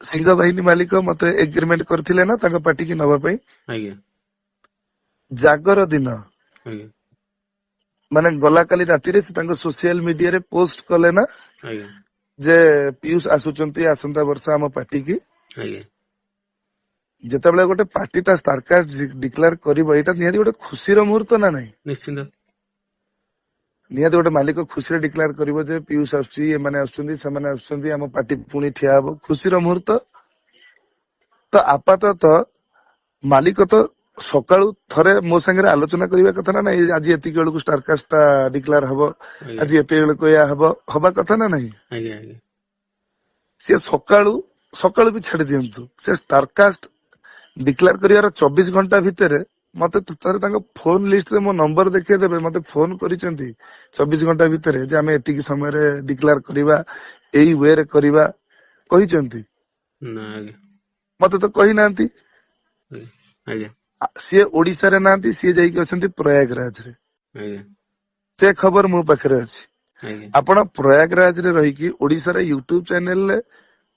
सिंह बाहिनी मालिक मते एग्रीमेंट करथिले ना तांको पार्टी की नवा पई आज्ञा जागर दिन आज्ञा माने गला काली राती रे से तांको सोशल मीडिया रे पोस्ट कले ना आज्ञा जे पीयूष आसुचंती आसंता वर्ष आम पार्टी की आज्ञा जेतेबेले गोटे पार्टी ता सरकार डिक्लेयर करिवो एटा निहाती गोटे खुशीर मुहूर्त ना नहीं निश्चिंत निहाती गोटे मालिक खुशी रे डिक्लेयर करिवो जे पीयूष आसुची ए माने आसुचंती से माने आसुचंती आम पार्टी पुणी ठिया हबो खुशीर मुहूर्त तो आपातत मालिक तो सकाळू थरे मो संगे आलोचना करिवा कथा ना नहीं आज एतिक बेलू स्टारकास्ट डिक्लेयर हबो आज्ञा आज एतिक बेलू या हबो हबा कथा ना नहीं आज्ञा आज्ञा से सकाळू सकाळू भी छाड़ी दियंतु से स्टारकास्ट डिक्लेयर करिवार 24 घंटा भितर मते थरे तांको फोन लिस्ट रे मो नंबर देखिए देबे मते फोन करिसेंती 24 घंटा भितर जे आमे एतिक समय रे डिक्लेयर करिवा एई वे रे करिवा कहिसेंती ना आज्ञा मते तो कहि नांती आज्ञा सी ओडिसा रे नांती सी जाईकी अछंती प्रयागराज रे आज्ञा से खबर मो पाखरे अछि आज्ञा आपण प्रयागराज रे रही ओडिसा रे यूट्यूब चैनल रे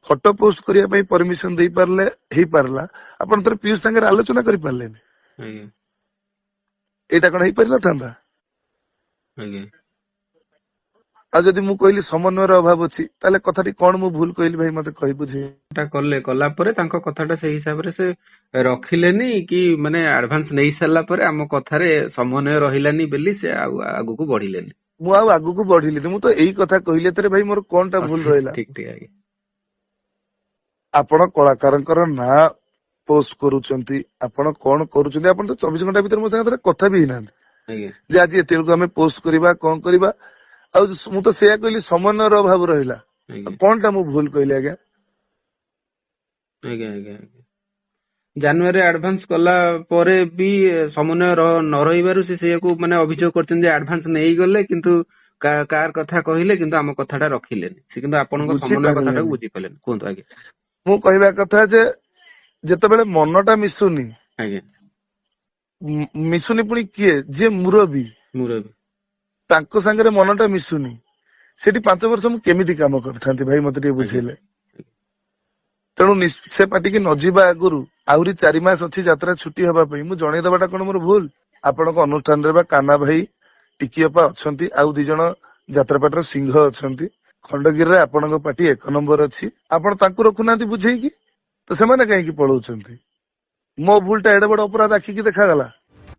फोटो पोस्ट करिया पई परमिशन देई पारले हेई पारला आपण तर पीयूष संगे आलोचना करि पारले आज्ञा एटा कोन हेई परिला थांदा आज्ञा आ जदि मु कहली समन्वयर अभाव अछि ताले कथाटी कोन मु भूल कहली भाई मते कहि बुझे टा कले कला परे तांको कथाटा सेही हिसाब रे से रखिलेनी कि माने एडवांस नेई सरला परे हम कथारे समन्वय रहिलानी बेली से आगु को बढ़िलेनी मु आ आगु को बढ़िली मु तो एई कथा कहले तरे भाई मोर कोनटा भूल रहला ठीक ठीक आज्ञा आपण कलाकारंकर ना पोस्ट करूचंती आपण कोन करूचंती आपण तो 24 घंटा भीतर मो संगे कथा भी हिना आज्ञा जे आज एतेलको हमें पोस्ट करिबा कोन करिबा आ मु तो सेया कहली समन्वयर अभाव रहिला आज्ञा कोनटा मु भूल कहली आज्ञा आज्ञा आज्ञा जानुआरी एडवांस कला परे भी समन्वय न रहिबारु से सेयाकू माने अभियोग करछन जे एडवांस नेई गले किंतु कार कथा कहिले किंतु हम कथाटा रखिलेनी से किंतु आपनका समन्वय कथाटा बुझी पालेन कोंतो आगे मु कहबा कथा जे जेतेबेले मनटा मिसुनी आज्ञा मिसुनी पुणी किए जे मुरबी मुरबी तांको संगे मनटा मिसुनी सेठी 5 वर्ष मु केमिति काम करथांती भाई मते टे बुझेले तेणु से पार्टी की नजिबा आगुरु आउरी 4 मास अछि यात्रा छुट्टी हबा पई मु जणे दबाटा कोन मोर भूल आपनक अनुष्ठान रे बा काना भाई टिकियपा अछंती आउ दी जण यात्रा पाटर सिंह अछंती खंडगिर रे आपनक पार्टी 1 नंबर अछि आपण तांकु रखुनांती बुझेई की तो से माने काहे की पळौछंती मो भूलटा एडे बड़ अपराध आखि की देखा गला